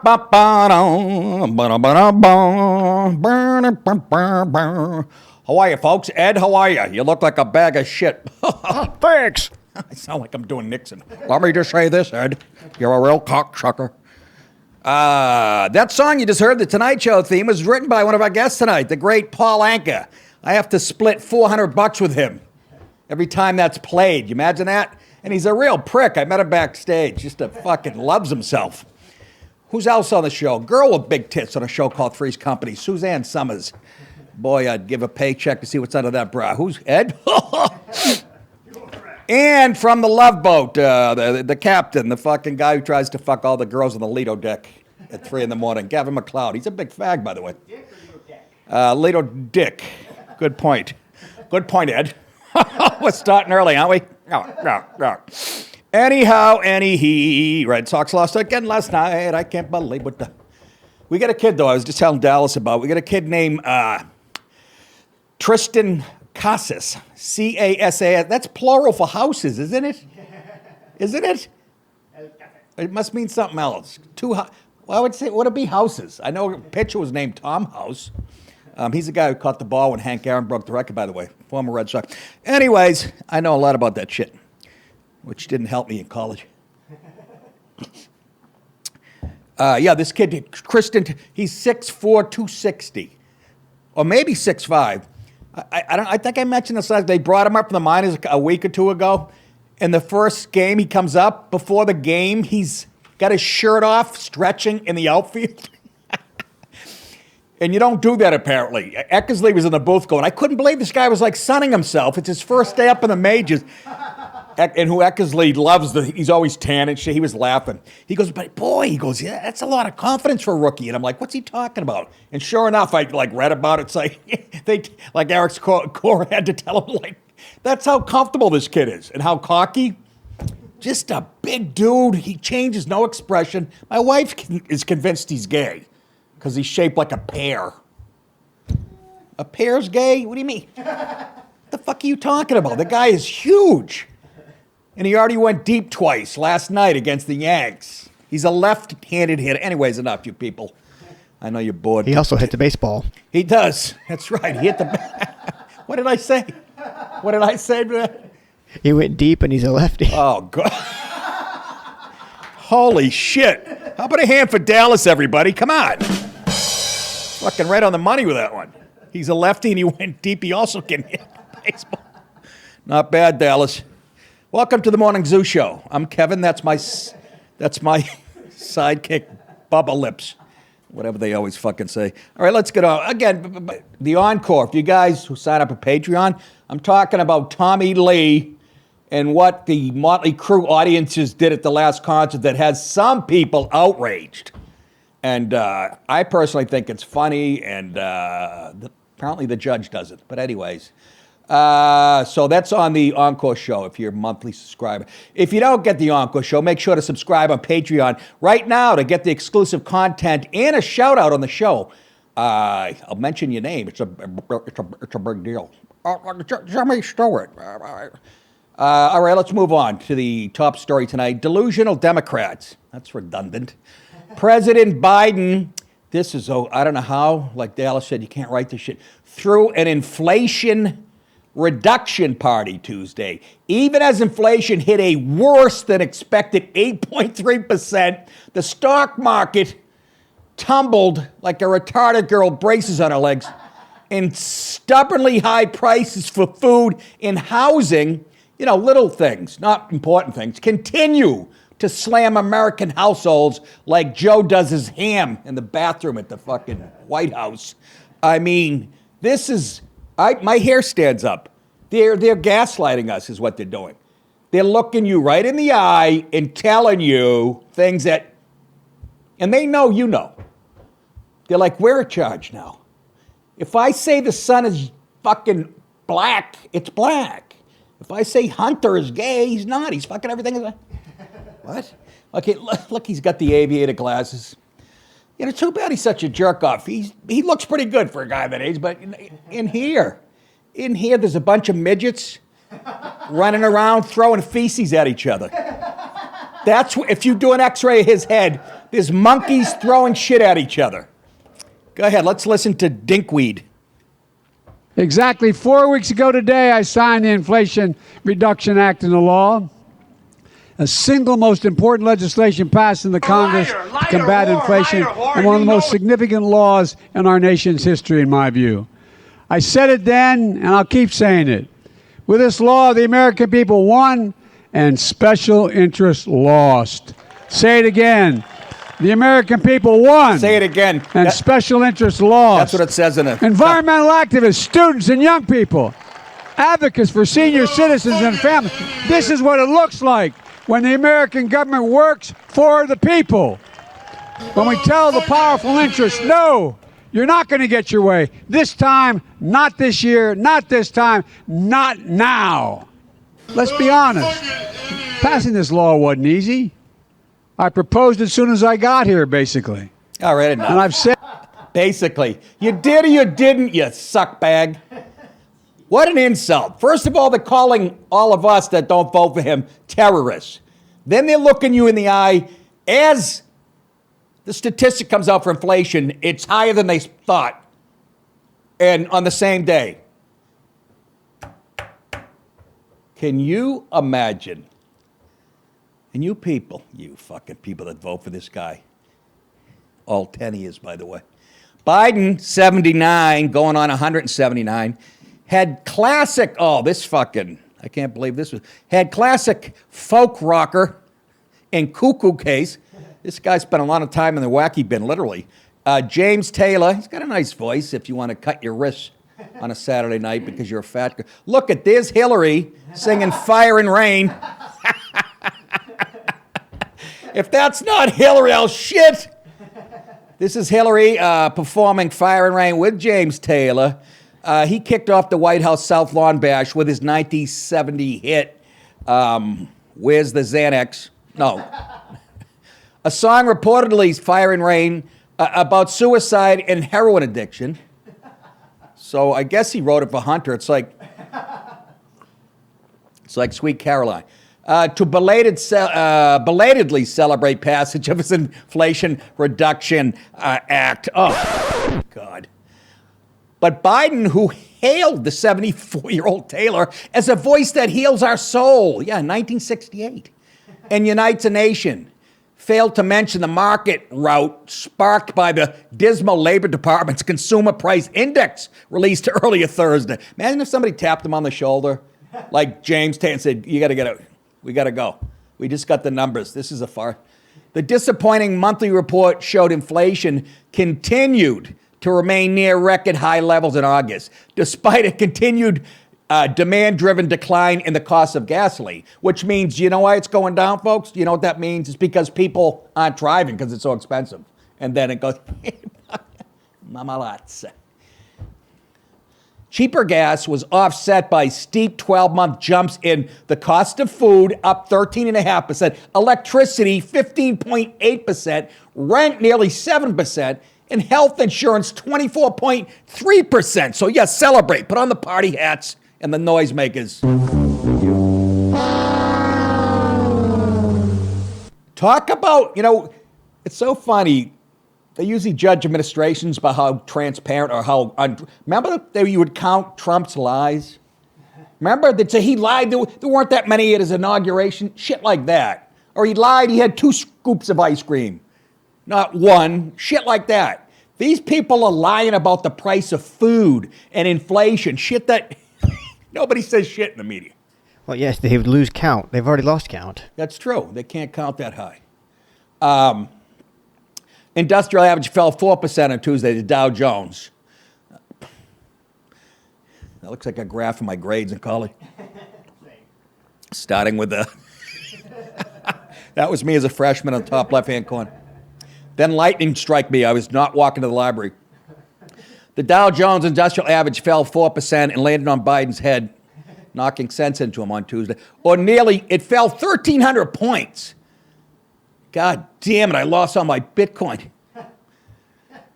How are you, folks? Ed, how are you? You look like a bag of shit. Thanks. I sound like I'm doing Nixon. Let me just say this, Ed. You're a real cocksucker. That song you just heard, the Tonight Show theme, was written by one of our guests tonight, the great Paul Anka. I have to split $400 with him every time that's played. You imagine that? And he's a real prick. I met him backstage. Just a fucking loves himself. Who's else on the show? Girl with big tits on a show called Three's Company. Suzanne Summers. Boy, I'd give a paycheck to see what's under that bra. Who's Ed? And from the Love Boat, the captain, the fucking guy who tries to fuck all the girls on the Lido deck at 3 a.m. Gavin McLeod. He's a big fag, by the way. Lido Dick. Good point. Good point, Ed. We're starting early, aren't we? Anyhow, Red Sox lost again last night. I can't believe what the... We got a kid, though, I was just telling Dallas about. We got a kid named Tristan Casas. C-A-S-A-S. That's plural for houses, isn't it? Isn't it? It must mean something else. Well, I would say, would it be houses? I know a pitcher was named Tom House. He's the guy who caught the ball when Hank Aaron broke the record, by the way. Former Red Sox. Anyways, I know a lot about that shit, which didn't help me in college. This kid, Kristen, he's 6'4", 260. Or maybe 6'5". I think I mentioned this last. They brought him up from the minors a week or two ago. In the first game, he comes up. Before the game, he's got his shirt off, stretching in the outfield. And you don't do that, apparently. Eckersley was in the booth going, I couldn't believe this guy was like sunning himself. It's his first day up in the majors. And who Eckersley loves, he's always tan and shit. He was laughing. He goes, but boy, he goes, yeah, that's a lot of confidence for a rookie. And I'm like, what's he talking about? And sure enough, I read about it. It's like Eric's core had to tell him, that's how comfortable this kid is and how cocky. Just a big dude. He changes, no expression. My wife is convinced he's gay because he's shaped like a pear. A pear's gay? What do you mean? What the fuck are you talking about? The guy is huge. And he already went deep twice last night against the Yanks. He's a left-handed hitter. Anyways, enough, you people. I know you're bored. He also hit the baseball. He does. That's right. He hit the... What did I say? What did I say? He went deep and he's a lefty. Oh, God. Holy shit. How about a hand for Dallas, everybody? Come on. Fucking right on the money with that one. He's a lefty and he went deep. He also can hit baseball. Not bad, Dallas. Welcome to the Morning Zoo Show. I'm Kevin. That's my sidekick, Bubba Lips. Whatever they always fucking say. All right, let's get on. Again, the encore. For you guys who sign up at Patreon, I'm talking about Tommy Lee and what the Motley Crue audiences did at the last concert that has some people outraged. And I personally think it's funny, and apparently the judge doesn't. But anyways... So that's on the Encore Show if you're a monthly subscriber. If you don't get the Encore Show, make sure to subscribe on Patreon right now to get the exclusive content and a shout out on the show. I'll mention your name. It's a big deal. Jimmy Stewart. All right, let's move on to the top story tonight. Delusional Democrats. That's redundant. President Biden, this is, I don't know how, like Dallas said, you can't write this shit, through an inflation reduction party Tuesday. Even as inflation hit a worse than expected 8.3%, the stock market tumbled like a retarded girl with braces on her legs, and stubbornly high prices for food and housing, little things, not important things, continue to slam American households like Joe does his ham in the bathroom at the fucking White House. I mean, this is... my hair stands up. They're gaslighting us is what they're doing. They're looking you right in the eye and telling you things that, and they know you know. They're like, we're in charge now. If I say the sun is fucking black, it's black. If I say Hunter is gay, he's not. He's fucking everything. What? Okay, look, he's got the aviator glasses. Too bad he's such a jerk off. He looks pretty good for a guy that age, but in here, there's a bunch of midgets running around throwing feces at each other. That's if you do an X-ray of his head, There's monkeys throwing shit at each other. Go ahead, let's listen to Dinkweed. Exactly 4 weeks ago today, I signed the Inflation Reduction Act into law, a single most important legislation passed in the Congress to combat inflation and one of the most significant laws in our nation's history, in my view. I said it then, and I'll keep saying it. With this law, the American people won and special interests lost. Say it again. The American people won. Say it again. And special interests lost. That's what it says in it. Environmental activists, students, and young people, advocates for senior citizens and families. This is what it looks like when the American government works for the people. When we tell the powerful interests, no, you're not going to get your way. This time, not this year, not this time, not now. Let's be honest. Passing this law wasn't easy. I proposed as soon as I got here, basically. All right, enough. And I've said... Basically. You did or you didn't, you suckbag. What an insult. First of all, they're calling all of us that don't vote for him terrorists. Then they're looking you in the eye as the statistic comes out for inflation. It's higher than they thought. And on the same day. Can you imagine? And you people, you fucking people that vote for this guy, all 10 he is, by the way. Biden, 79, going on 179, had classic, I can't believe this was, had classic folk rocker and cuckoo case. This guy spent a lot of time in the wacky bin, literally. James Taylor, he's got a nice voice if you want to cut your wrists on a Saturday night because you're a fat girl. Look at this, Hillary singing Fire and Rain. If that's not Hillary, I'll shit. This is Hillary performing Fire and Rain with James Taylor. He kicked off the White House South Lawn Bash with his 1970 hit, Where's the Xanax? No. A song reportedly, Fire and Rain, about suicide and heroin addiction. So I guess he wrote it for Hunter. It's like Sweet Caroline. To belatedly celebrate passage of his Inflation Reduction Act. Oh, God. But Biden, who hailed the 74-year-old Taylor as a voice that heals our soul, 1968, and unites a nation, failed to mention the market rout sparked by the dismal Labor Department's Consumer Price Index released earlier Thursday. Imagine if somebody tapped him on the shoulder, like James Taylor, and said, you got to get out. We got to go. We just got the numbers. This is a far. The disappointing monthly report showed inflation continued to remain near record high levels in August, despite a continued demand-driven decline in the cost of gasoline, which means, you know why it's going down, folks? You know what that means? It's because people aren't driving because it's so expensive. And then it goes, mamalazza. Cheaper gas was offset by steep 12-month jumps in the cost of food, up 13.5%, electricity, 15.8%, rent, nearly 7%, and health insurance, 24.3%. So, yes, celebrate. Put on the party hats and the noisemakers. Talk about, it's so funny. They usually judge administrations by how transparent or how... Remember that you would count Trump's lies? Remember? They'd say he lied. There weren't that many at his inauguration. Shit like that. Or he lied. He had 2 scoops of ice cream. Not 1. Shit like that. These people are lying about the price of food and inflation. Shit that... Nobody says shit in the media. Well, yes, they would lose count. They've already lost count. That's true. They can't count that high. Industrial average fell 4% on Tuesday, the Dow Jones. That looks like a graph of my grades in college. Starting with the... That was me as a freshman on the top left-hand corner. Then lightning struck me. I was not walking to the library. The Dow Jones Industrial Average fell 4% and landed on Biden's head, knocking sense into him on Tuesday. It fell 1,300 points. God damn it, I lost all my Bitcoin.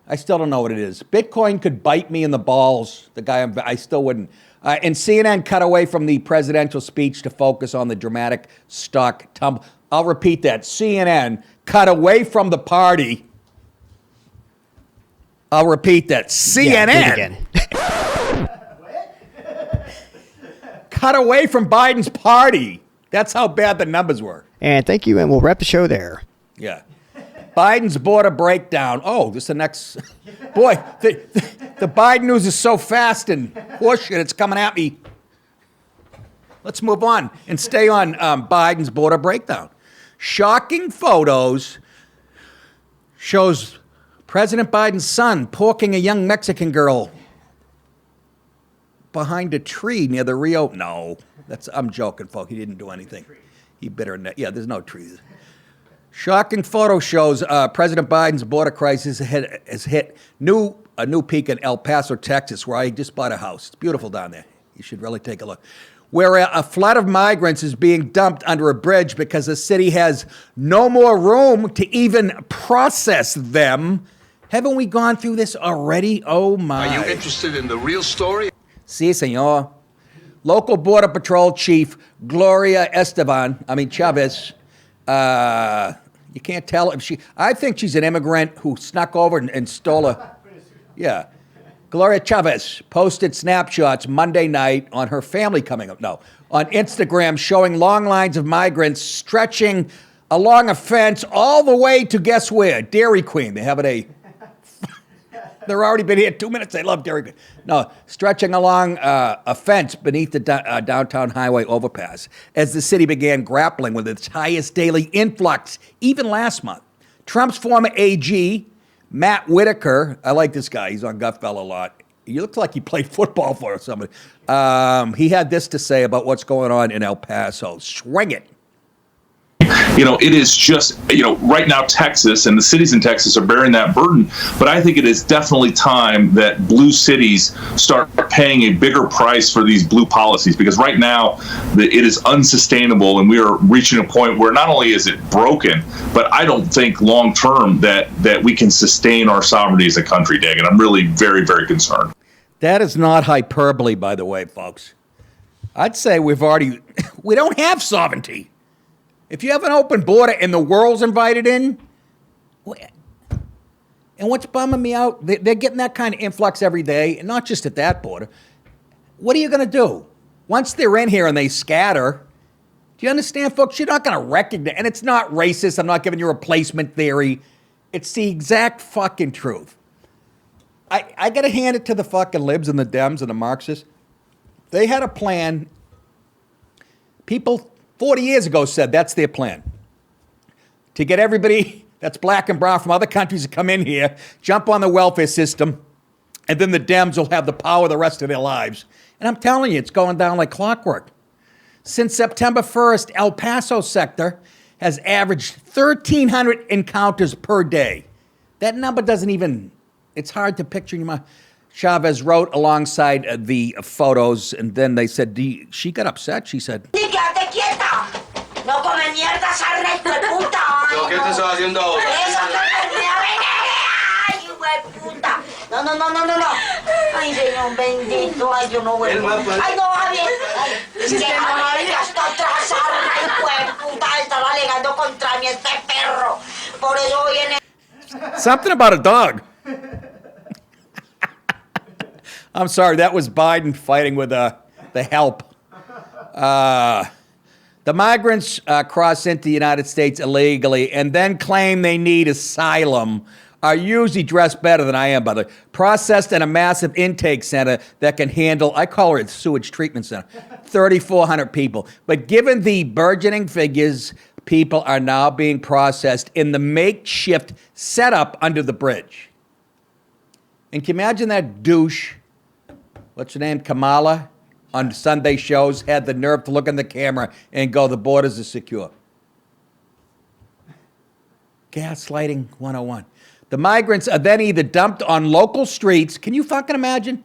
I still don't know what it is. Bitcoin could bite me in the balls. I still wouldn't. And CNN cut away from the presidential speech to focus on the dramatic stock tumble. I'll repeat that. CNN cut away from the party. I'll repeat that. Yeah, do it CNN again. cut away from Biden's party. That's how bad the numbers were. And thank you, and we'll wrap the show there. Yeah. Biden's border breakdown. Oh, this is the next. Boy, the Biden news is so fast and horseshit, it's coming at me. Let's move on and stay on Biden's border breakdown. Shocking photos shows President Biden's son poking a young Mexican girl behind a tree near the Rio. No, I'm joking, folks. He didn't do anything. He bit her neck. Yeah, there's no trees. Shocking photo shows President Biden's border crisis has hit a new peak in El Paso, Texas, where I just bought a house. It's beautiful down there. You should really take a look. Where a flood of migrants is being dumped under a bridge because the city has no more room to even process them. Haven't we gone through this already? Oh, my. Are you interested in the real story? Sí, señor. Local Border Patrol Chief Gloria Chavez. You can't tell if I think she's an immigrant who snuck over and stole a. Yeah. Gloria Chavez posted snapshots Monday night on her family coming up. No, on Instagram showing long lines of migrants stretching along a fence all the way to guess where? Dairy Queen. They have it They're already been here 2 minutes. They love Dairy Queen. No, stretching along a fence beneath the downtown highway overpass as the city began grappling with its highest daily influx, even last month. Trump's former AG, Matt Whitaker, I like this guy. He's on Guffbell a lot. He looks like he played football for somebody. He had this to say about what's going on in El Paso. Swing it. It is just, right now Texas and the cities in Texas are bearing that burden. But I think it is definitely time that blue cities start paying a bigger price for these blue policies, because right now it is unsustainable, and we are reaching a point where not only is it broken, but I don't think long term that we can sustain our sovereignty as a country, Dagan. I'm really very, very concerned. That is not hyperbole, by the way, folks. I'd say we don't have sovereignty. If you have an open border and the world's invited in, and what's bumming me out, they're getting that kind of influx every day, and not just at that border. What are you going to do? Once they're in here and they scatter, do you understand, folks? You're not going to recognize, and it's not racist. I'm not giving you a replacement theory. It's the exact fucking truth. I got to hand it to the fucking libs and the Dems and the Marxists. They had a plan. People 40 years ago said that's their plan. To get everybody that's black and brown from other countries to come in here, jump on the welfare system, and then the Dems will have the power the rest of their lives. And I'm telling you, it's going down like clockwork. Since September 1st, El Paso sector has averaged 1,300 encounters per day. That number doesn't even, it's hard to picture in your mind. Chavez wrote alongside the photos, and then they said, she got upset. She said, ¡Quédate quieta! ¡No come mierda, sarna, hijo de puta! ¿Qué te estás haciendo ahora? ¡Eso que ¡ay, hijo de puta! No. ¡Ay, Señor bendito! ¡Ay, yo no voy! ¡Ay, no, Javier! ¡Ay, es que Javier está atrás, sarna, hijo de puta! Estaba alegando contra mí este perro. Por eso viene... something about a dog. I'm sorry, that was Biden fighting with the help. The migrants cross into the United States illegally and then claim they need asylum are usually dressed better than I am, by the way. Processed in a massive intake center that can handle, I call it a sewage treatment center, 3,400 people. But given the burgeoning figures, people are now being processed in the makeshift setup under the bridge. And can you imagine that douche, what's her name, Kamala, on Sunday shows, had the nerve to look in the camera and go, the borders are secure. Gaslighting 101. The migrants are then either dumped on local streets. Can you fucking imagine?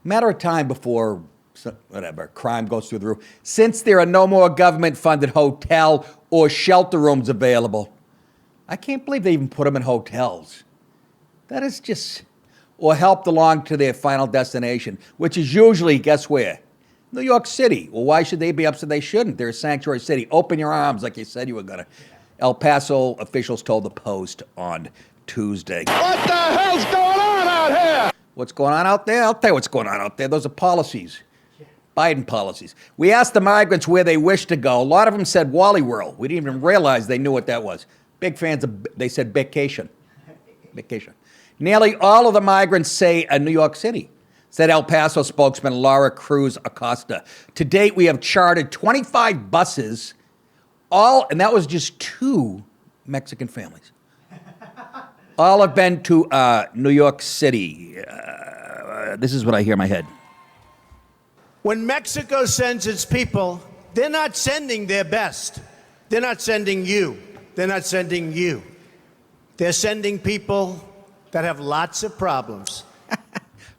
Matter of time before, whatever, crime goes through the roof. Since there are no more government-funded hotel or shelter rooms available. I can't believe they even put them in hotels. That is just... or helped along to their final destination, which is usually, guess where? New York City. Well, why should they be upset? They shouldn't. They're a sanctuary city. Open your arms like you said you were going to. El Paso officials told the Post on Tuesday. What the hell's going on out here? What's going on out there? I'll tell you what's going on out there. Those are policies. Biden policies. We asked the migrants where they wish to go. A lot of them said Wally World. We didn't even realize they knew what that was. Big fans of, they said vacation. Vacation. Nearly all of the migrants say New York City, said El Paso spokesman Laura Cruz Acosta. To date, we have chartered 25 buses, and that was just 2 Mexican families. All have been to New York City. This is what I hear in my head. When Mexico sends its people, they're not sending their best. They're not sending you. They're not sending you. They're sending people that have lots of problems.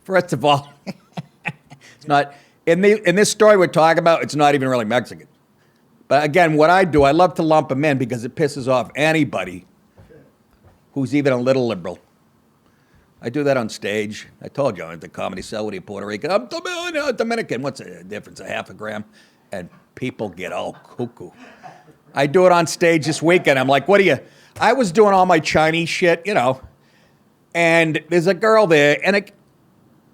First of all, it's not in this story we're talking about. It's not even really Mexican. But again, what I do, I love to lump them in because it pisses off anybody who's even a little liberal. I do that on stage. I told you I'm at the Comedy Cellar, Puerto Rican. I'm Dominican. What's the difference? A half a gram? And people get all cuckoo. I do it on stage this weekend. I'm like, what are you? I was doing all my Chinese shit, and there's a girl there, and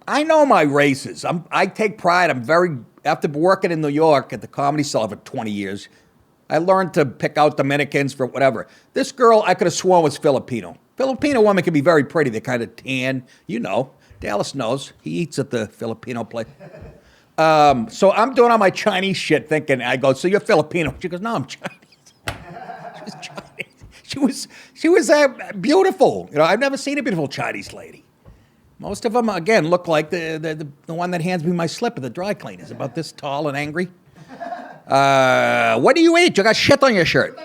I know my races. I take pride. After working in New York at the Comedy Cellar for 20 years, I learned to pick out Dominicans for whatever. This girl, I could have sworn was Filipino. Filipino women can be very pretty. They're kind of tan. Dallas knows. He eats at the Filipino place. So I'm doing all my Chinese shit thinking, I go, so you're Filipino? She goes, no, I'm Chinese. She was Chinese. She was beautiful. I've never seen a beautiful Chinese lady. Most of them, again, look like the one that hands me my slip at the dry cleaners, about this tall and angry. What do you eat? You got shit on your shirt.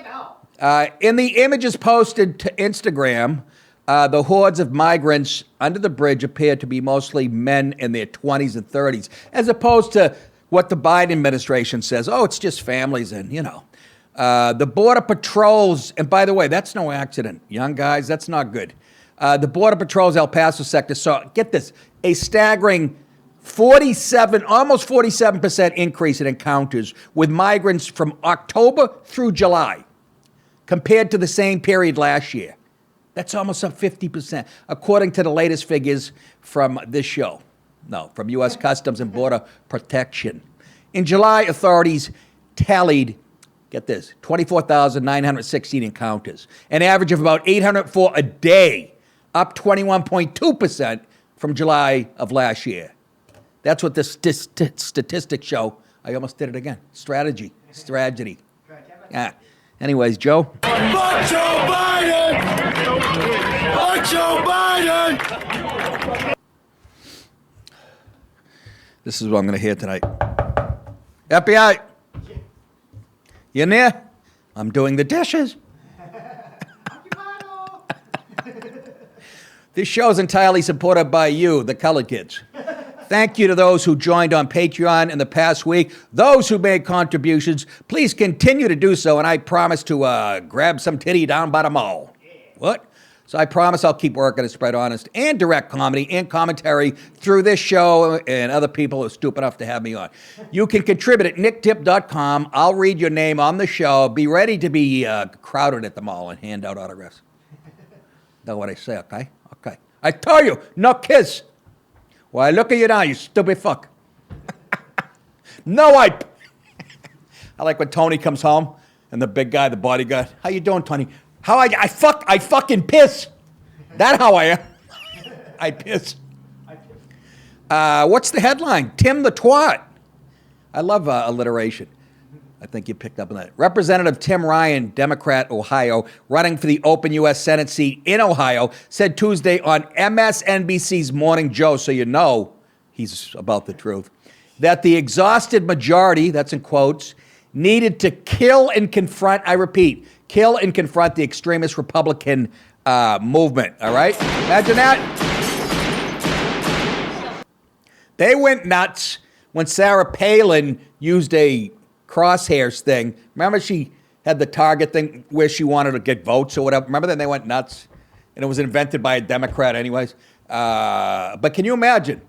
In the images posted to Instagram, the hordes of migrants under the bridge appear to be mostly men in their 20s and 30s, as opposed to what the Biden administration says. Oh, it's just families and, the Border Patrols, and by the way, that's no accident. Young guys, that's not good. The Border Patrol's El Paso sector saw, get this, a staggering almost 47% increase in encounters with migrants from October through July, compared to the same period last year. That's almost up 50%, according to the latest figures from this show. No, from U.S. Customs and Border Protection. In July, authorities tallied, get this, 24,916 encounters, an average of about 804 a day, up 21.2% from July of last year. That's what the statistics show. I almost did it again. Strategy. Yeah. Anyways, Joe. Fuck Joe Biden! Fuck Joe Biden! This is what I'm going to hear tonight. FBI, you in there? I'm doing the dishes. This show is entirely supported by you, the colored kids. Thank you to those who joined on Patreon in the past week. Those who made contributions, please continue to do so, and I promise to grab some titty down by the mall. What? So I promise I'll keep working to spread honest and direct comedy and commentary through this show and other people who are stupid enough to have me on. You can contribute at nicktip.com. I'll read your name on the show. Be ready to be crowded at the mall and hand out autographs. Know what I say, okay? Okay. I tell you, no kiss. Why, look at you now, you stupid fuck. No wipe. I like when Tony comes home and the big guy, the bodyguard, how you doing, Tony? I fucking piss. That's how I am. I piss. What's the headline? Tim the Twat. I love alliteration. I think you picked up on that. Representative Tim Ryan, Democrat, Ohio, running for the open U.S. Senate seat in Ohio, said Tuesday on MSNBC's Morning Joe, so you know he's about the truth, that the exhausted majority, that's in quotes, needed to kill and confront, I repeat, kill and confront the extremist Republican movement, all right? Imagine that. They went nuts when Sarah Palin used a crosshairs thing. Remember she had the Target thing where she wanted to get votes or whatever? Remember then they went nuts? And it was invented by a Democrat anyways. But can you imagine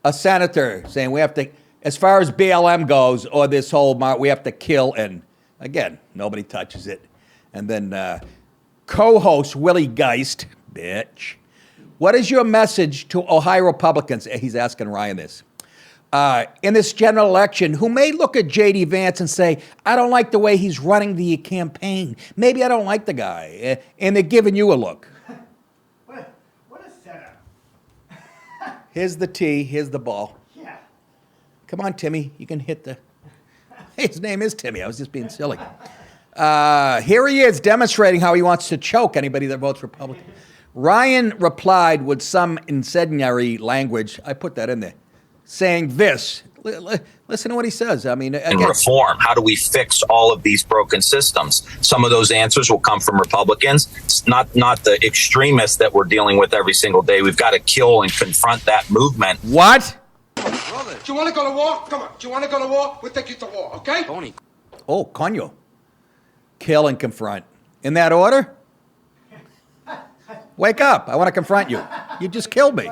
a senator saying we have to, as far as BLM goes, or this whole, we have to kill, and again, nobody touches it. And then co-host Willie Geist, bitch. What is your message to Ohio Republicans? He's asking Ryan this. In this general election, who may look at J.D. Vance and say, I don't like the way he's running the campaign. Maybe I don't like the guy. And they're giving you a look. What a setup. Here's the tee. Here's the ball. Yeah. Come on, Timmy. You can hit the... His name is Timmy. I was just being silly. Here he is demonstrating how he wants to choke anybody that votes Republican. Ryan replied with some incendiary language. I put that in there. Saying this. Listen to what he says. I mean, again, and reform. How do we fix all of these broken systems? Some of those answers will come from Republicans. It's not the extremists that we're dealing with every single day. We've got to kill and confront that movement. What? Brother, do you want to go to war? Come on. Do you want to go to war? We'll take you to war, okay? Tony. Oh, coño. Kill and confront. In that order? Wake up. I want to confront you. You just killed me.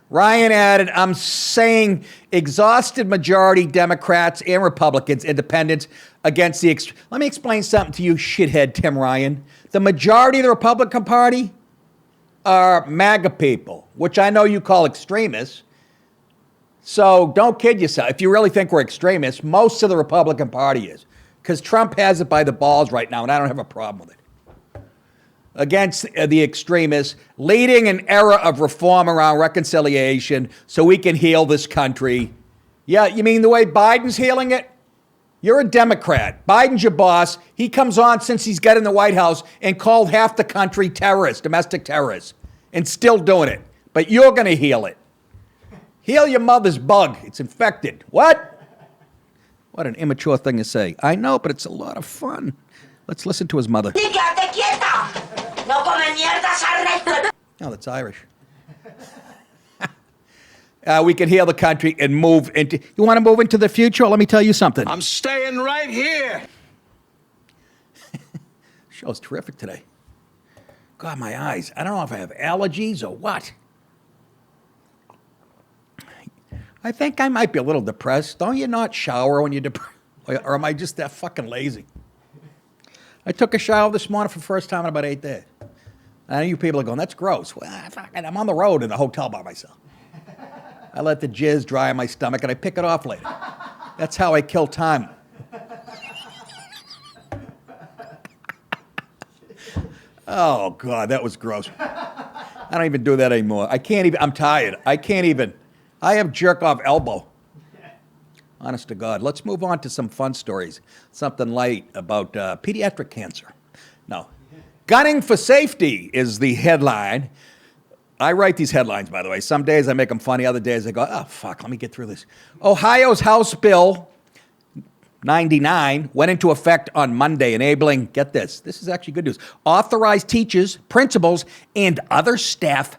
Ryan added, I'm saying exhausted majority Democrats and Republicans, independents, against the... Let me explain something to you, shithead Tim Ryan. The majority of the Republican Party are MAGA people, which I know you call extremists. So don't kid yourself. If you really think we're extremists, most of the Republican Party is. Because Trump has it by the balls right now, and I don't have a problem with it. Against the extremists, leading an era of reform around reconciliation so we can heal this country. Yeah, you mean the way Biden's healing it? You're a Democrat. Biden's your boss. He comes on since he's got in the White House and called half the country terrorists, domestic terrorists, and still doing it. But you're going to heal it. Heal your mother's bug. It's infected. What? What an immature thing to say. I know, but it's a lot of fun. Let's listen to his mother. No come mierdas al No, that's Irish. We can heal the country and move into... You want to move into the future? Let me tell you something. I'm staying right here. Show's terrific today. God, my eyes. I don't know if I have allergies or what. I think I might be a little depressed. Don't you not shower when you're depressed? Or am I just that fucking lazy? I took a shower this morning for the first time in about 8 days. I know you people are going, that's gross. Well, I'm on the road in the hotel by myself. I let the jizz dry on my stomach and I pick it off later. That's how I kill time. Oh, God, that was gross. I don't even do that anymore. I can't even. I'm tired. I can't even. I have jerk-off elbow. Honest to God. Let's move on to some fun stories. Something light about pediatric cancer. No. Gunning for safety is the headline. I write these headlines, by the way. Some days I make them funny. Other days I go, oh, fuck, let me get through this. Ohio's House Bill 99 went into effect on Monday, enabling, get this is actually good news, authorized teachers, principals, and other staff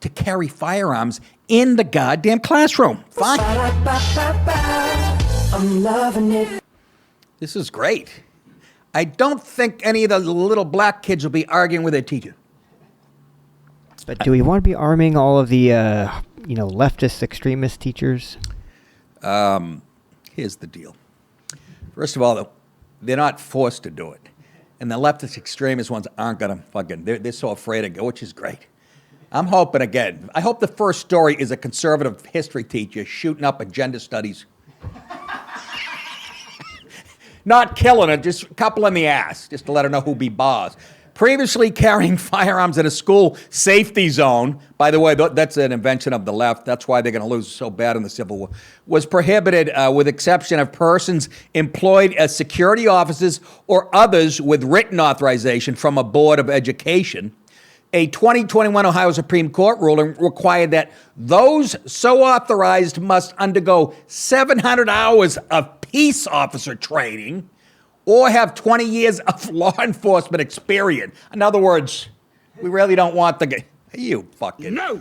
to carry firearms in the goddamn classroom. Fine. I'm loving it. This is great. I don't think any of the little black kids will be arguing with their teacher. But do we want to be arming all of the, leftist extremist teachers? Here's the deal. First of all, they're not forced to do it. And the leftist extremist ones aren't going to fucking, they're so afraid to go, which is great. I'm hoping again. I hope the first story is a conservative history teacher shooting up a gender studies. Not killing her, just a couple in the ass, just to let her know who be boss. Previously carrying firearms in a school safety zone, by the way, that's an invention of the left. That's why they're going to lose so bad in the Civil War, was prohibited with exception of persons employed as security officers or others with written authorization from a board of education. A 2021 Ohio Supreme Court ruling required that those so authorized must undergo 700 hours of peace officer training or have 20 years of law enforcement experience. In other words, we really don't want the guy. You fucking. No.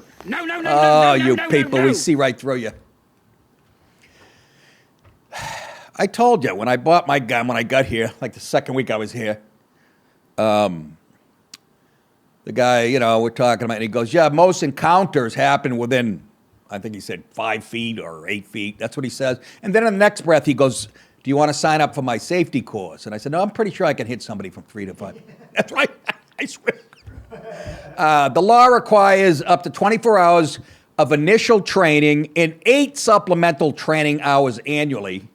Oh, you people, we see right through you. I told you, when I bought my gun, when I got here, like the second week I was here, the guy, we're talking about, and he goes, yeah, most encounters happen within, I think he said 5 feet or 8 feet. That's what he says. And then in the next breath, he goes, do you want to sign up for my safety course? And I said, no, I'm pretty sure I can hit somebody from 3 to 5. That's right. I swear. The law requires up to 24 hours of initial training and 8 supplemental training hours annually.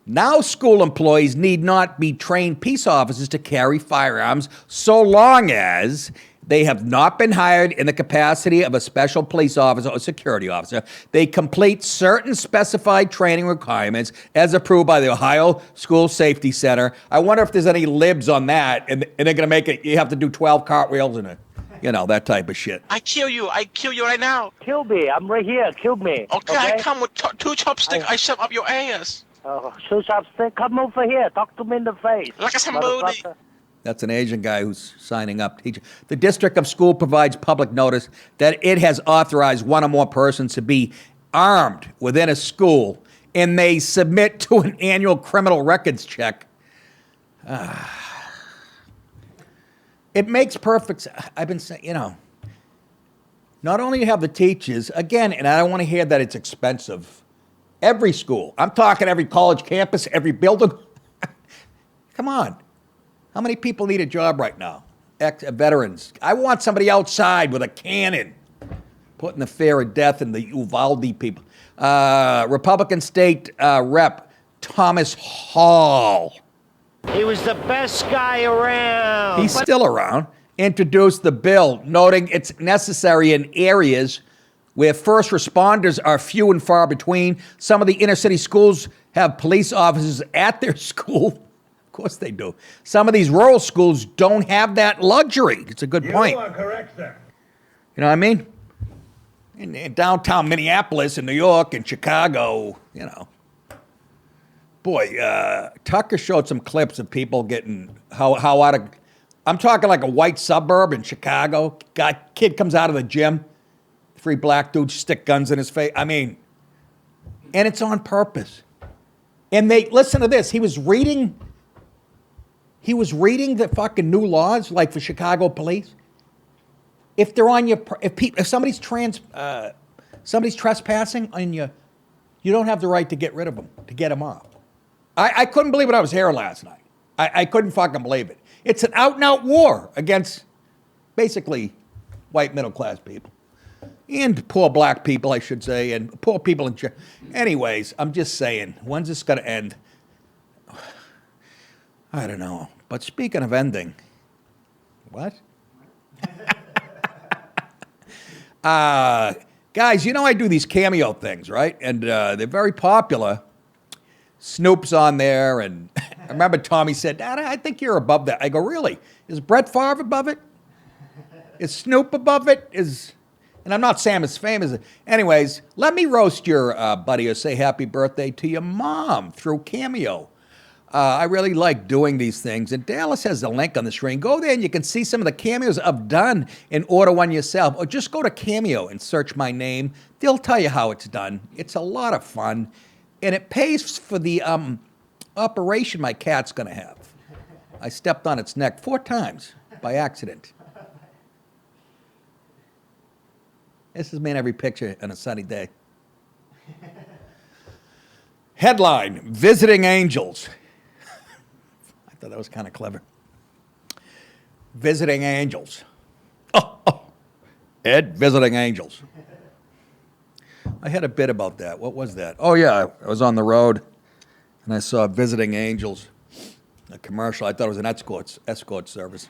Now school employees need not be trained peace officers to carry firearms so long as they have not been hired in the capacity of a special police officer or security officer. They complete certain specified training requirements as approved by the Ohio School Safety Center. I wonder if there's any libs on that, and they're going to make it, you have to do 12 cartwheels and that type of shit. I kill you right now. Kill me. I'm right here. Kill me. Okay, I come with 2 chopsticks. I shove up your ass. Shoe chopstick. Come over here. Talk to me in the face. Like a somebody. That's an Asian guy who's signing up. The district of school provides public notice that it has authorized one or more persons to be armed within a school, and they submit to an annual criminal records check. It makes perfect sense. I've been saying, not only you have the teachers, again, and I don't want to hear that it's expensive. Every school. I'm talking every college campus, every building. Come on. How many people need a job right now? Veterans. I want somebody outside with a cannon putting the fear of death in the Uvalde people. Republican State Rep Thomas Hall. He was the best guy around. He's still around. Introduced the bill, noting it's necessary in areas where first responders are few and far between. Some of the inner city schools have police officers at their school. Of course they do. Some of these rural schools don't have that luxury. It's a good point. You are correct, sir. You know what I mean? In downtown Minneapolis and New York and Chicago, Boy, Tucker showed some clips of people getting how out of... I'm talking like a white suburb in Chicago. Kid comes out of the gym. 3 black dudes stick guns in his face. I mean, and it's on purpose. And listen to this. He was reading the fucking new laws, like for Chicago police. If they're on if somebody's trespassing on you, you don't have the right to get rid of them, to get them off. I couldn't believe what I was hearing last night. I couldn't fucking believe it. It's an out and out war against basically white middle class people. And poor black people, I should say, and poor people in general. Anyways, I'm just saying, when's this going to end? I don't know. But speaking of ending, what? Guys, I do these cameo things, right? And they're very popular. Snoop's on there, and I remember Tommy said, Dad, I think you're above that. I go, really? Is Brett Favre above it? Is Snoop above it? And I'm not saying I'm as famous. Anyways, let me roast your buddy or say happy birthday to your mom through Cameo. I really like doing these things. And Dallas has a link on the screen. Go there and you can see some of the cameos I've done and order one yourself. Or just go to Cameo and search my name. They'll tell you how it's done. It's a lot of fun. And it pays for the operation my cat's going to have. I stepped on its neck 4 times by accident. This is me in every picture on a sunny day. Headline, Visiting Angels. I thought that was kind of clever. Visiting Angels. Ed, Visiting Angels. I had a bit about that. What was that? Oh, yeah, I was on the road, and I saw Visiting Angels, a commercial. I thought it was an escort service.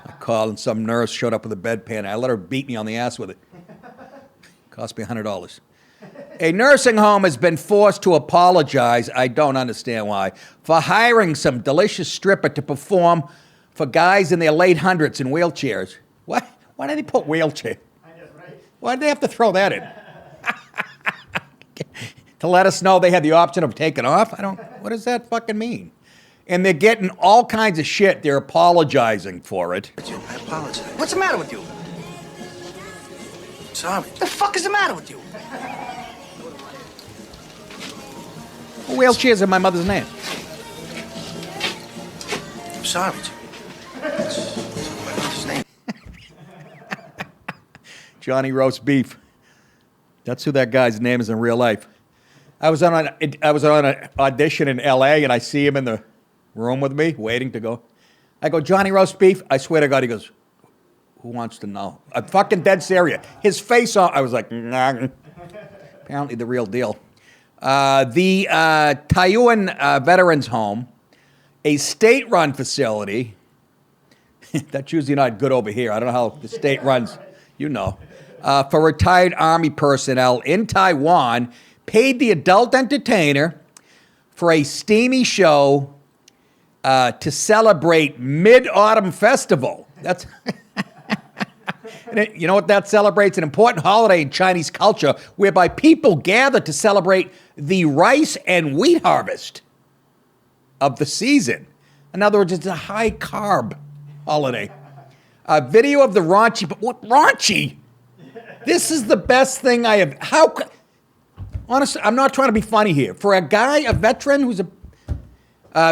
I called, and some nurse showed up with a bedpan. I let her beat me on the ass with it. Cost me $100. A nursing home has been forced to apologize, I don't understand why, for hiring some delicious stripper to perform for guys in their late hundreds in wheelchairs. What? Why did they put wheelchair? I know, right? Why did they have to throw that in? To let us know they had the option of taking off? What does that fucking mean? And they're getting all kinds of shit. They're apologizing for it. I apologize. What's the matter with you? Sorry. What the fuck is the matter with you? Wheelchairs are my mother's name. I'm sorry, Jimmy. That's my mother's name. Johnny Roast Beef. That's who that guy's name is in real life. I was on an audition in L.A. and I see him in the room with me, waiting to go. I go, Johnny Roast Beef? I swear to God, he goes, who wants to know? I'm fucking dead serious. His face on, I was like, nah. Apparently the real deal. The Taiyuan Veterans Home, a state-run facility. That's usually not good over here. I don't know how the state runs, you know. For retired Army personnel in Taiwan, paid the adult entertainer for a steamy show to celebrate Mid-Autumn Festival. That's, you know what that celebrates? An important holiday in Chinese culture whereby people gather to celebrate the rice and wheat harvest of the season. In other words, it's a high-carb holiday. A video of the raunchy, what raunchy? This is the best thing I have, honestly, I'm not trying to be funny here. For a guy, a veteran who's a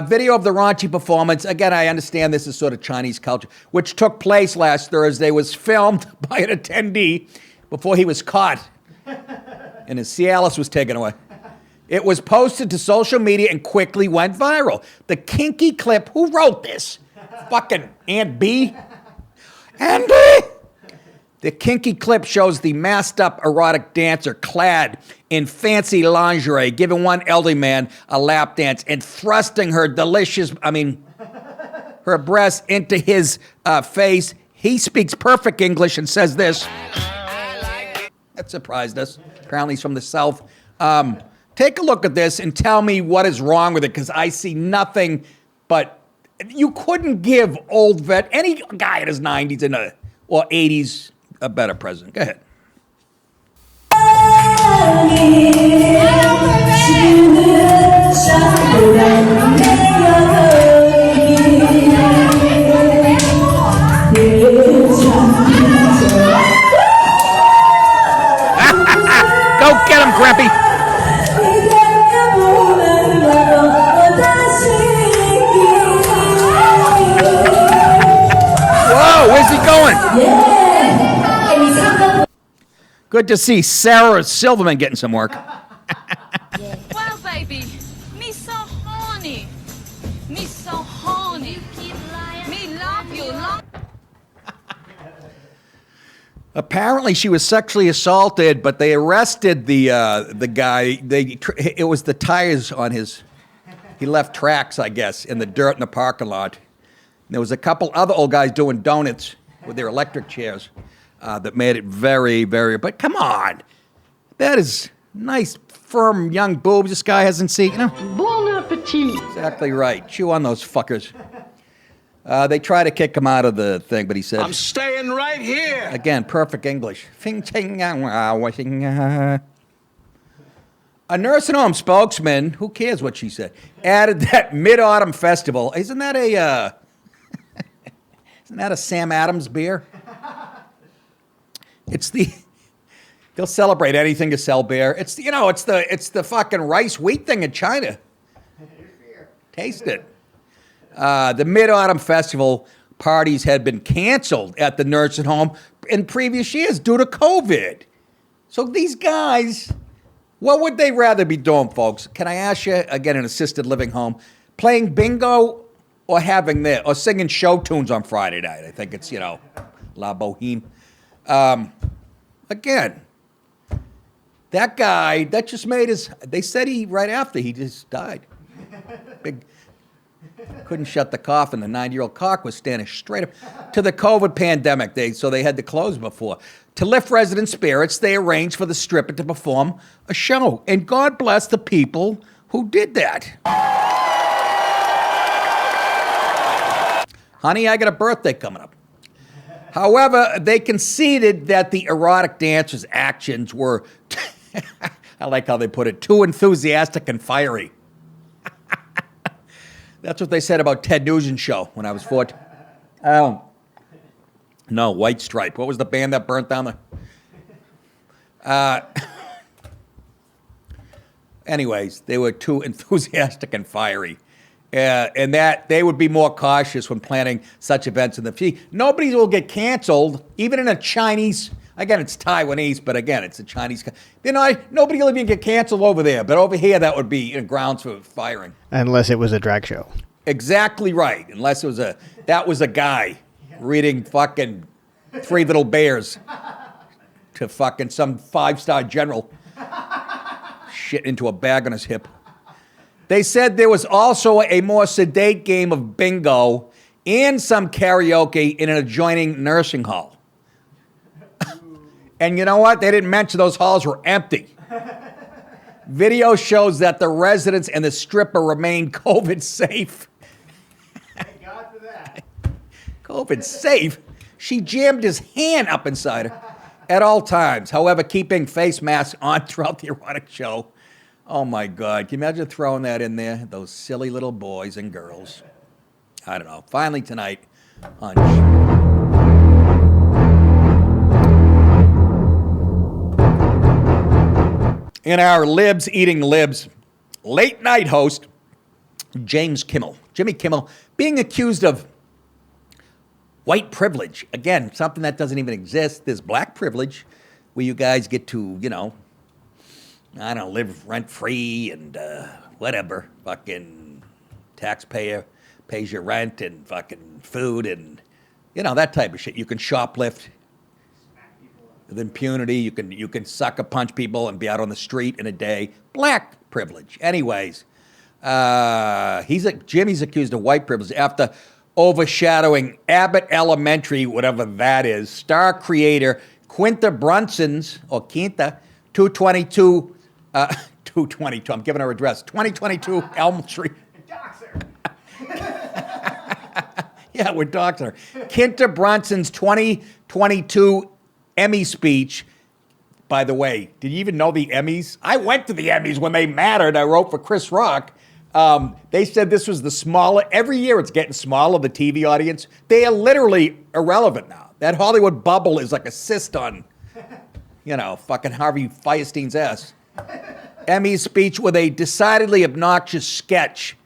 video of the raunchy performance, again, I understand this is sort of Chinese culture, which took place last Thursday, was filmed by an attendee before he was caught and his Cialis was taken away. It was posted to social media and quickly went viral. The kinky clip, who wrote this? Fucking Aunt B? Aunt B? The kinky clip shows the masked up erotic dancer clad in fancy lingerie giving one elderly man a lap dance and thrusting her her breasts into his face. He speaks perfect English and says this. That surprised us. Apparently he's from the South. Take a look at this and tell me what is wrong with it, because I see nothing but, you couldn't give any guy in his 90s or 80s a better present. Go ahead. Go get him, Grampy. Whoa, where's he going? Good to see Sarah Silverman getting some work. Well, baby, me so horny. Me so horny. Me love you. Apparently, she was sexually assaulted, but they arrested the guy. It was the tires on his. He left tracks, I guess, in the dirt in the parking lot. And there was a couple other old guys doing donuts with their electric chairs that made it very, very. But come on, that is nice, firm, young boobs. This guy hasn't seen. You know? Bon appetit. Exactly right. Chew on those fuckers. They tried to kick him out of the thing, but he said, I'm staying right here. Again, perfect English. A nursing home spokesman, who cares what she said, added that Mid-Autumn Festival, isn't that a Sam Adams beer? They'll celebrate anything to sell beer. It's the fucking rice wheat thing in China. Taste it. The Mid-Autumn Festival parties had been canceled at the nursing home in previous years due to COVID. So these guys, what would they rather be doing, folks? Can I ask you, again, an assisted living home, playing bingo or or singing show tunes on Friday night? I think it's, La Boheme. Again, that guy, that just made they said right after he just died. Couldn't shut the coffin. The 90-year-old cock was standing straight up to the COVID pandemic. So they had to close before. To lift resident spirits, they arranged for the stripper to perform a show. And God bless the people who did that. Honey, I got a birthday coming up. However, they conceded that the erotic dancer's actions were, I like how they put it, too enthusiastic and fiery. That's what they said about Ted Nugent's show when I was 14. No, White Stripe. What was the band that burnt down the... Anyways, they were too enthusiastic and fiery. And that they would be more cautious when planning such events in the future. Nobody will get canceled, even in a Chinese Again, it's Taiwanese, but again, it's a Chinese. Nobody will even get canceled over there, but over here, that would be grounds for firing. Unless it was a drag show. Exactly right. Unless it was that was a guy reading fucking Three Little Bears to fucking some 5-star general shit into a bag on his hip. They said there was also a more sedate game of bingo and some karaoke in an adjoining nursing hall. And you know what? They didn't mention those halls were empty. Video shows that the residents and the stripper remained COVID safe. Thank God for that. COVID safe? She jammed his hand up inside her at all times. However, keeping face masks on throughout the erotic show. Oh my God. Can you imagine throwing that in there? Those silly little boys and girls. I don't know. Finally tonight on... In our Libs Eating Libs late night host, Jimmy Kimmel, being accused of white privilege. Again, something that doesn't even exist. There's black privilege where you guys get to, live rent-free and whatever. Fucking taxpayer pays your rent and fucking food and, that type of shit. You can shoplift with impunity. You can sucker punch people and be out on the street in a day. Black privilege. Anyways, Jimmy's accused of white privilege after overshadowing Abbott Elementary, whatever that is, star creator Quinta Brunson's, or Quinta, 222, I'm giving her address, 2022 Elm Street. Yeah, we're doxing her. Quinta Brunson's 2022 Emmy speech. By the way, did you even know the Emmys? I went to the Emmys when they mattered. I wrote for Chris Rock. They said this was the smaller. Every year it's getting smaller, the TV audience. They are literally irrelevant now. That Hollywood bubble is like a cyst on, fucking Harvey Fierstein's ass. Emmy's speech with a decidedly obnoxious sketch.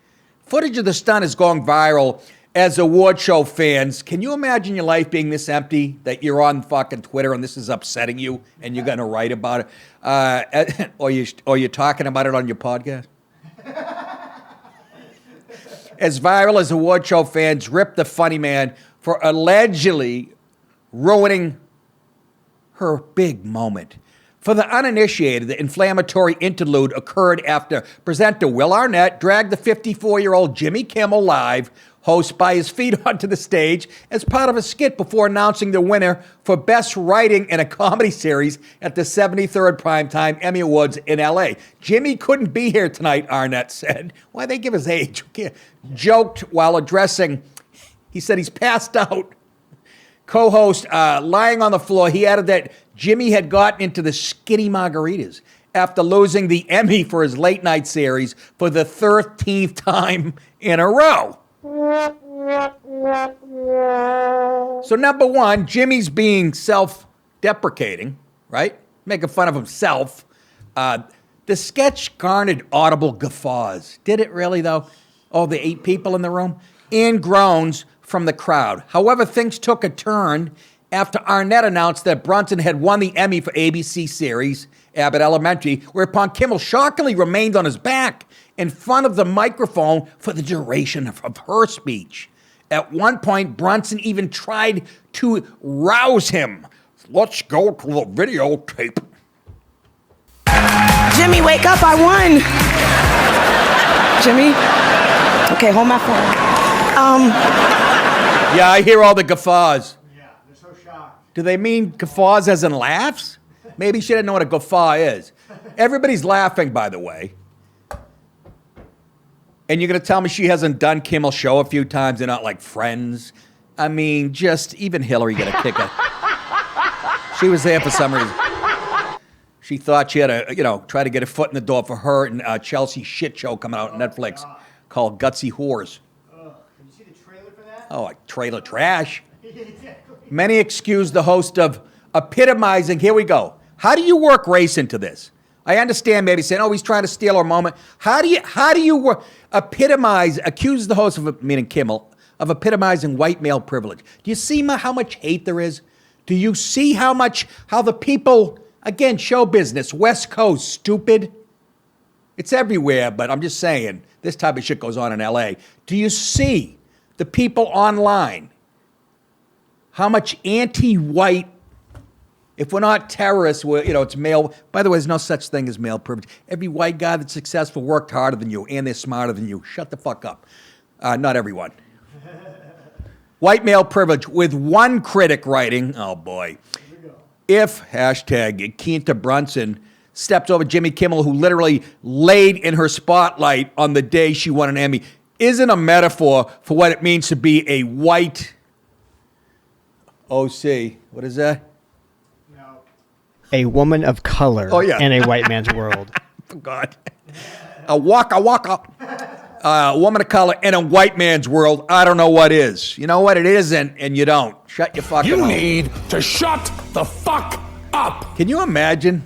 Footage of the stunt is going viral. As award show fans, can you imagine your life being this empty, that you're on fucking Twitter and this is upsetting you and you're going to write about it? Or you're talking about it on your podcast? As viral as award show fans ripped the funny man for allegedly ruining her big moment. For the uninitiated, the inflammatory interlude occurred after presenter Will Arnett dragged the 54-year-old Jimmy Kimmel Live host by his feet onto the stage as part of a skit before announcing the winner for Best Writing in a Comedy Series at the 73rd Primetime Emmy Awards in L.A. Jimmy couldn't be here tonight, Arnett said. Why they give his age? Joked while addressing, he said he's passed out. Co-host lying on the floor, he added that Jimmy had gotten into the skinny margaritas after losing the Emmy for his late night series for the 13th time in a row. So number one, Jimmy's being self-deprecating, right? Making fun of himself. The sketch garnered audible guffaws. Did it really, though? Oh, the 8 people in the room? And groans from the crowd. However, things took a turn after Arnett announced that Brunson had won the Emmy for ABC series Abbott Elementary, whereupon Kimmel shockingly remained on his back in front of the microphone for the duration of her speech. At one point, Brunson even tried to rouse him. Let's go to the videotape. Jimmy, wake up, I won. Jimmy? Okay, hold my phone. Yeah, I hear all the guffaws. Yeah, they're so shocked. Do they mean guffaws as in laughs? Maybe she didn't know what a guffaw is. Everybody's laughing, by the way. And you're going to tell me she hasn't done Kimmel's show a few times? They're not like friends. I mean, just even Hillary got a kick her. She was there for some reason. She thought she had to, try to get a foot in the door for her and Chelsea shit show coming out on Netflix called Gutsy Whores. Did you see the trailer for that? Oh, like trailer trash. Many excuse the host of epitomizing. Here we go. How do you work race into this? I understand maybe saying, oh, he's trying to steal our moment. How do you accuse the host of, meaning Kimmel, of epitomizing white male privilege? Do you see how much hate there is Do you see how the people, again, show business, West Coast, stupid? It's everywhere, but I'm just saying, this type of shit goes on in LA. Do you see the people online? How much anti-white, if we're not terrorists, it's male. By the way, there's no such thing as male privilege. Every white guy that's successful worked harder than you, and they're smarter than you. Shut the fuck up. Not everyone. White male privilege, with one critic writing, oh boy, if, hashtag, Quinta Brunson stepped over Jimmy Kimmel, who literally laid in her spotlight on the day she won an Emmy, isn't a metaphor for what it means to be a white OC. What is that? A woman of color in a white man's world. God. A woman of color in a white man's world. I don't know what is. You know what? It isn't, and you don't. Shut your fucking mouth. You need to shut the fuck up. Can you imagine?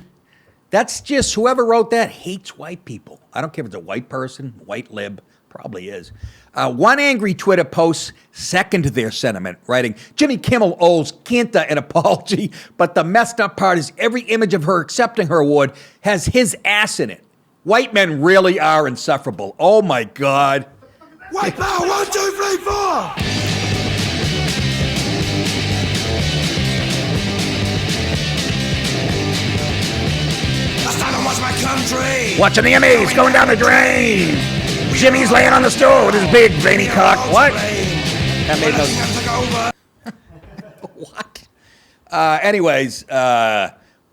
That's just whoever wrote that hates white people. I don't care if it's a white person, white lib, probably is. One angry Twitter post seconded their sentiment, writing, Jimmy Kimmel owes Quinta an apology, but the messed up part is every image of her accepting her award has his ass in it. White men really are insufferable. Oh my God. White power, 1, 2, 3, 4. My country. Watching the Emmys going down the drain. Jimmy's laying on the stool with his big veiny cock. What? That made no. What? Anyways,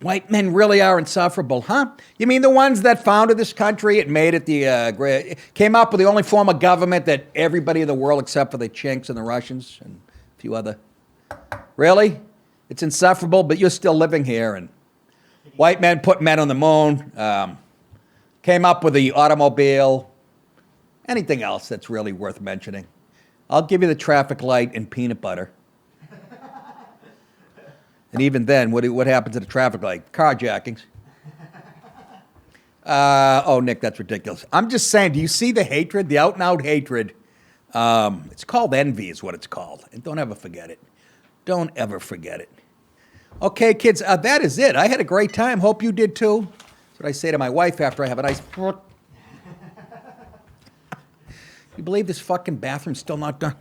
white men really are insufferable, huh? You mean the ones that founded this country? It made it came up with the only form of government that everybody in the world, except for the Chinks and the Russians and a few other. Really? It's insufferable, but you're still living here. And white men put men on the moon, came up with the automobile, anything else that's really worth mentioning. I'll give you the traffic light and peanut butter. And even then, what happens at a traffic light? Carjackings. Nick, that's ridiculous. I'm just saying, do you see the hatred, the out-and-out hatred? It's called envy is what it's called. And don't ever forget it. Don't ever forget it. Okay, kids, that is it. I had a great time. Hope you did too. That's what I say to my wife after I have a nice... You believe this fucking bathroom's still not done?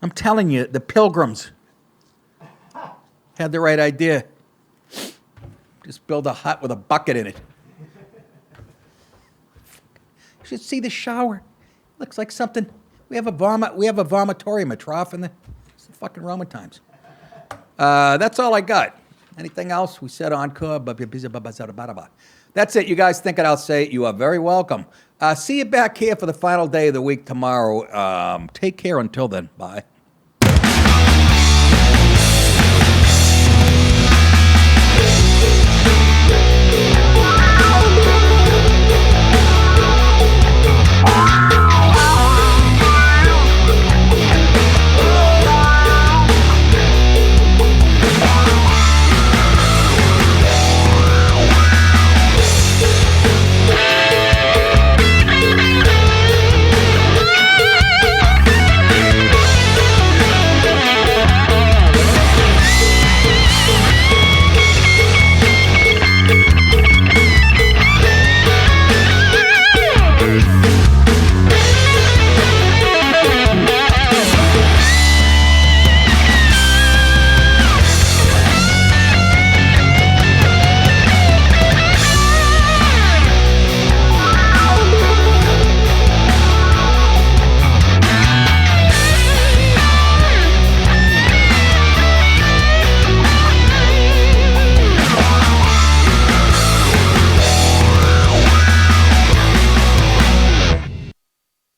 I'm telling you, the Pilgrims had the right idea. Just build a hut with a bucket in it. You should see the shower. Looks like something. We have a vomitorium, a trough in the fucking Roman times. That's all I got. Anything else? We said encore. That's it. You guys think it, I'll say it. You are very welcome. See you back here for the final day of the week tomorrow. Take care until then. Bye.